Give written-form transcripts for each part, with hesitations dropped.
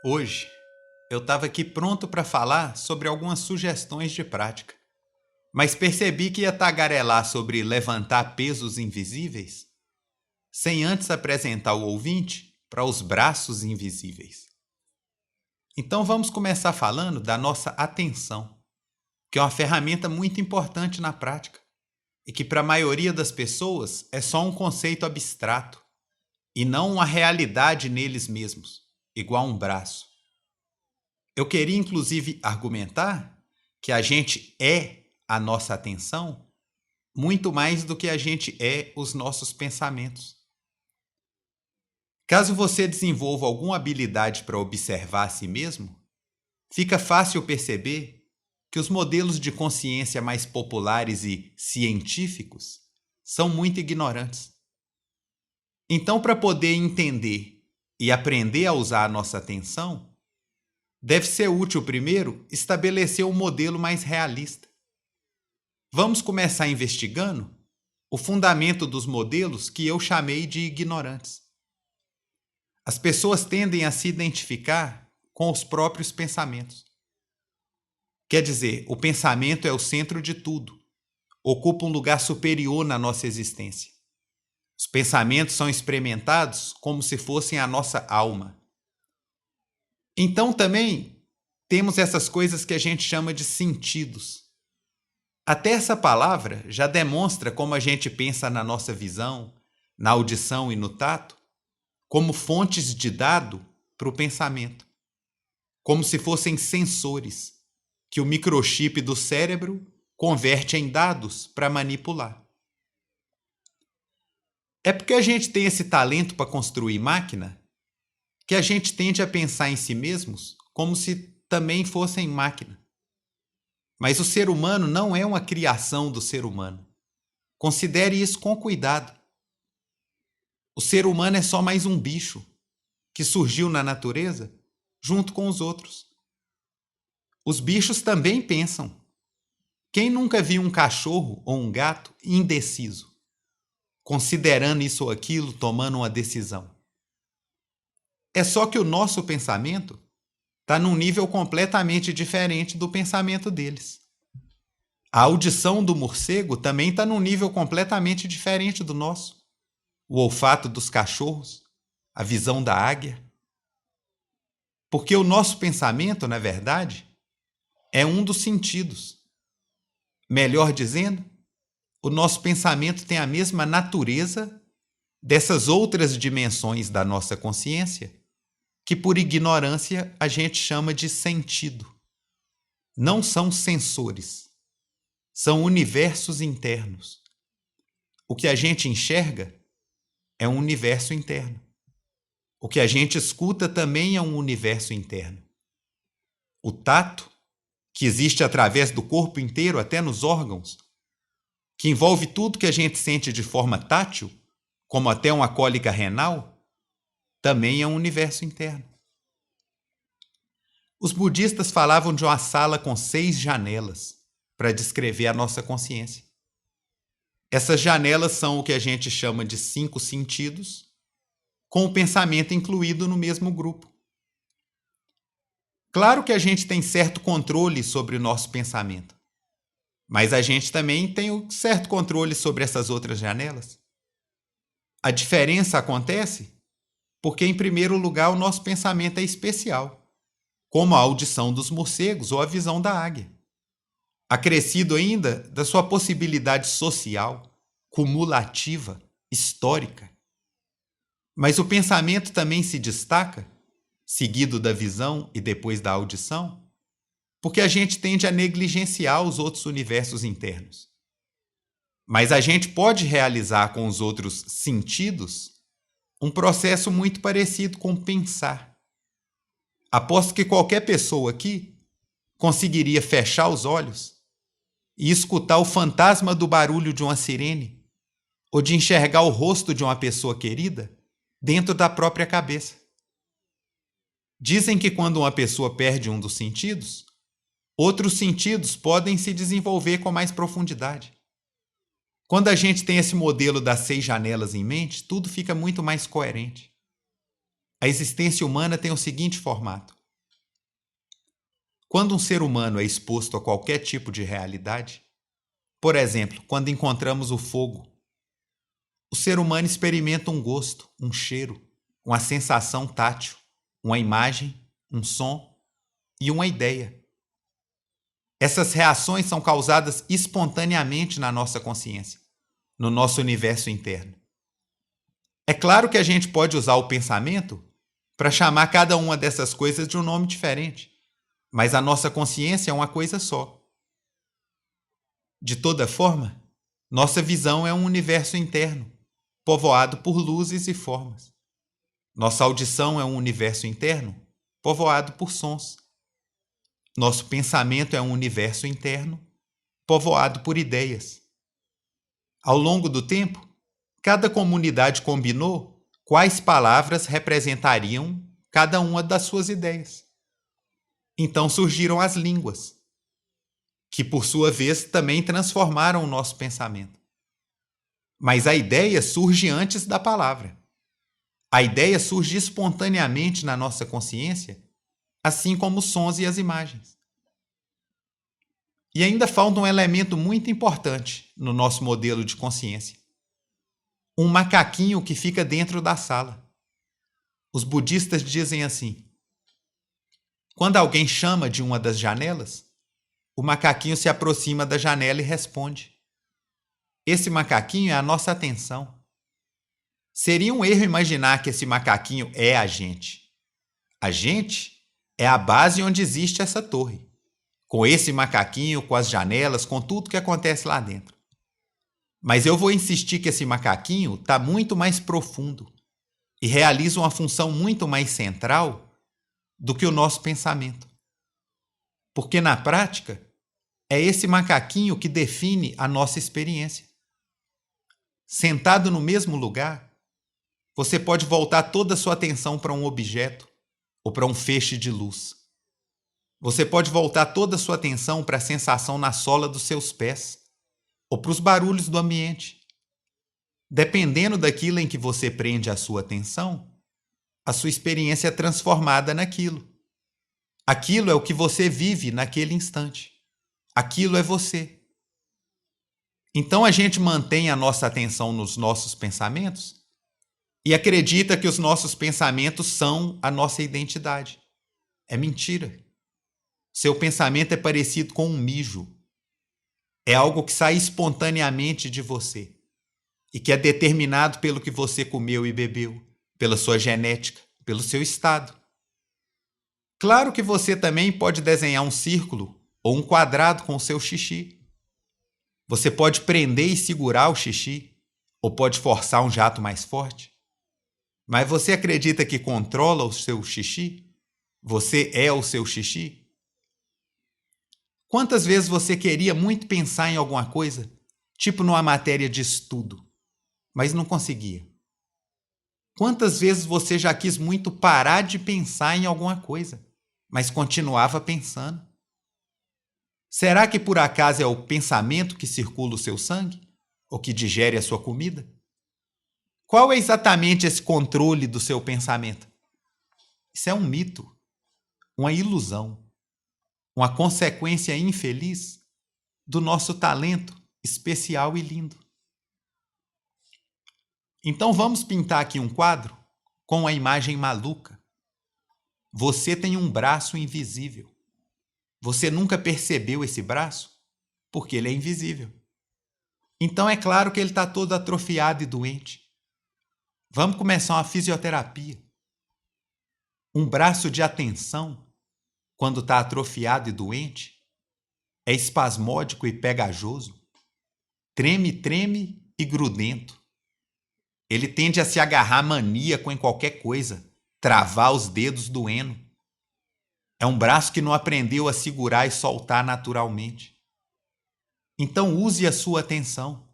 Hoje, eu estava aqui pronto para falar sobre algumas sugestões de prática, mas percebi que ia tagarelar sobre levantar pesos invisíveis sem antes apresentar o ouvinte para os braços invisíveis. Então vamos começar falando da nossa atenção, que é uma ferramenta muito importante na prática e que para a maioria das pessoas é só um conceito abstrato e não uma realidade neles mesmos, igual um braço. Eu queria, inclusive, argumentar que a gente é a nossa atenção muito mais do que a gente é os nossos pensamentos. Caso você desenvolva alguma habilidade para observar a si mesmo, fica fácil perceber que os modelos de consciência mais populares e científicos são muito ignorantes. Então, para poder entender e aprender a usar a nossa atenção, deve ser útil, primeiro, estabelecer um modelo mais realista. Vamos começar investigando o fundamento dos modelos que eu chamei de ignorantes. As pessoas tendem a se identificar com os próprios pensamentos. Quer dizer, o pensamento é o centro de tudo, ocupa um lugar superior na nossa existência. Os pensamentos são experimentados como se fossem a nossa alma. Então também temos essas coisas que a gente chama de sentidos. Até essa palavra já demonstra como a gente pensa na nossa visão, na audição e no tato, como fontes de dado para o pensamento, como se fossem sensores que o microchip do cérebro converte em dados para manipular. É porque a gente tem esse talento para construir máquina que a gente tende a pensar em si mesmos como se também fossem máquina. Mas o ser humano não é uma criação do ser humano. Considere isso com cuidado. O ser humano é só mais um bicho que surgiu na natureza junto com os outros. Os bichos também pensam. Quem nunca viu um cachorro ou um gato indeciso, considerando isso ou aquilo, tomando uma decisão? É só que o nosso pensamento está num nível completamente diferente do pensamento deles. A audição do morcego também está num nível completamente diferente do nosso. O olfato dos cachorros, a visão da águia. Porque o nosso pensamento, na verdade, é um dos sentidos. Melhor dizendo, o nosso pensamento tem a mesma natureza dessas outras dimensões da nossa consciência, que por ignorância a gente chama de sentido. Não são sensores, são universos internos. O que a gente enxerga é um universo interno. O que a gente escuta também é um universo interno. O tato, que existe através do corpo inteiro, até nos órgãos, que envolve tudo que a gente sente de forma tátil, como até uma cólica renal, também é um universo interno. Os budistas falavam de uma sala com 6 janelas para descrever a nossa consciência. Essas janelas são o que a gente chama de 5 sentidos, com o pensamento incluído no mesmo grupo. Claro que a gente tem certo controle sobre o nosso pensamento, mas a gente também tem um certo controle sobre essas outras janelas. A diferença acontece porque, em primeiro lugar, o nosso pensamento é especial, como a audição dos morcegos ou a visão da águia. Acrescido ainda da sua possibilidade social, cumulativa, histórica. Mas o pensamento também se destaca, seguido da visão e depois da audição, porque a gente tende a negligenciar os outros universos internos. Mas a gente pode realizar com os outros sentidos um processo muito parecido com pensar. Aposto que qualquer pessoa aqui conseguiria fechar os olhos e escutar o fantasma do barulho de uma sirene ou de enxergar o rosto de uma pessoa querida dentro da própria cabeça. Dizem que quando uma pessoa perde um dos sentidos, outros sentidos podem se desenvolver com mais profundidade. Quando a gente tem esse modelo das 6 janelas em mente, tudo fica muito mais coerente. A existência humana tem o seguinte formato. Quando um ser humano é exposto a qualquer tipo de realidade, por exemplo, quando encontramos o fogo, o ser humano experimenta um gosto, um cheiro, uma sensação tátil, uma imagem, um som e uma ideia. Essas reações são causadas espontaneamente na nossa consciência, no nosso universo interno. É claro que a gente pode usar o pensamento para chamar cada uma dessas coisas de um nome diferente, mas a nossa consciência é uma coisa só. De toda forma, nossa visão é um universo interno, povoado por luzes e formas. Nossa audição é um universo interno, povoado por sons. Nosso pensamento é um universo interno, povoado por ideias. Ao longo do tempo, cada comunidade combinou quais palavras representariam cada uma das suas ideias. Então surgiram as línguas, que por sua vez também transformaram o nosso pensamento. Mas a ideia surge antes da palavra. A ideia surge espontaneamente na nossa consciência, assim como os sons e as imagens. E ainda falta um elemento muito importante no nosso modelo de consciência. Um macaquinho que fica dentro da sala. Os budistas dizem assim: quando alguém chama de uma das janelas, o macaquinho se aproxima da janela e responde. Esse macaquinho é a nossa atenção. Seria um erro imaginar que esse macaquinho é a gente. A gente é a base onde existe essa torre, com esse macaquinho, com as janelas, com tudo que acontece lá dentro. Mas eu vou insistir que esse macaquinho está muito mais profundo e realiza uma função muito mais central do que o nosso pensamento. Porque na prática, é esse macaquinho que define a nossa experiência. Sentado no mesmo lugar, você pode voltar toda a sua atenção para um objeto ou para um feixe de luz. Você pode voltar toda a sua atenção para a sensação na sola dos seus pés ou para os barulhos do ambiente. Dependendo daquilo em que você prende a sua atenção, a sua experiência é transformada naquilo. Aquilo é o que você vive naquele instante. Aquilo é você. Então a gente mantém a nossa atenção nos nossos pensamentos e acredita que os nossos pensamentos são a nossa identidade. É mentira. Seu pensamento é parecido com um mijo. É algo que sai espontaneamente de você e que é determinado pelo que você comeu e bebeu, pela sua genética, pelo seu estado. Claro que você também pode desenhar um círculo ou um quadrado com o seu xixi. Você pode prender e segurar o xixi ou pode forçar um jato mais forte. Mas você acredita que controla o seu xixi? Você é o seu xixi? Quantas vezes você queria muito pensar em alguma coisa, tipo numa matéria de estudo, mas não conseguia? Quantas vezes você já quis muito parar de pensar em alguma coisa, mas continuava pensando? Será que por acaso é o pensamento que circula o seu sangue? Ou que digere a sua comida? Qual é exatamente esse controle do seu pensamento? Isso é um mito, uma ilusão, uma consequência infeliz do nosso talento especial e lindo. Então vamos pintar aqui um quadro com a imagem maluca. Você tem um braço invisível. Você nunca percebeu esse braço porque ele é invisível. Então é claro que ele está todo atrofiado e doente. Vamos começar uma fisioterapia. Um braço de atenção, quando está atrofiado e doente, é espasmódico e pegajoso. Treme, treme e grudento. Ele tende a se agarrar maníaco em qualquer coisa, travar os dedos doendo. É um braço que não aprendeu a segurar e soltar naturalmente. Então use a sua atenção.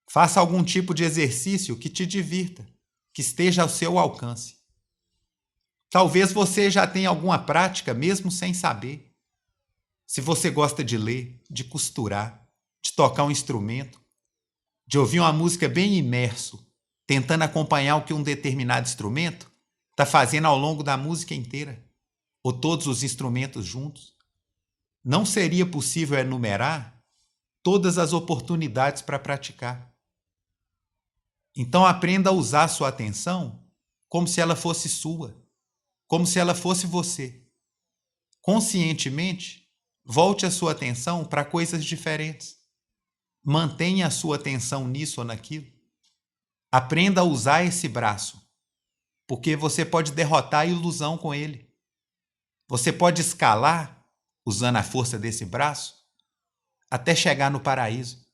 Faça algum tipo de exercício que te divirta, que esteja ao seu alcance. Talvez você já tenha alguma prática mesmo sem saber. Se você gosta de ler, de costurar, de tocar um instrumento, de ouvir uma música bem imerso, tentando acompanhar o que um determinado instrumento, está fazendo ao longo da música inteira, ou todos os instrumentos juntos. Não seria possível enumerar todas as oportunidades para praticar. Então aprenda a usar a sua atenção como se ela fosse sua, como se ela fosse você. Conscientemente, volte a sua atenção para coisas diferentes. Mantenha a sua atenção nisso ou naquilo. Aprenda a usar esse braço, porque você pode derrotar a ilusão com ele. Você pode escalar, usando a força desse braço, até chegar no paraíso.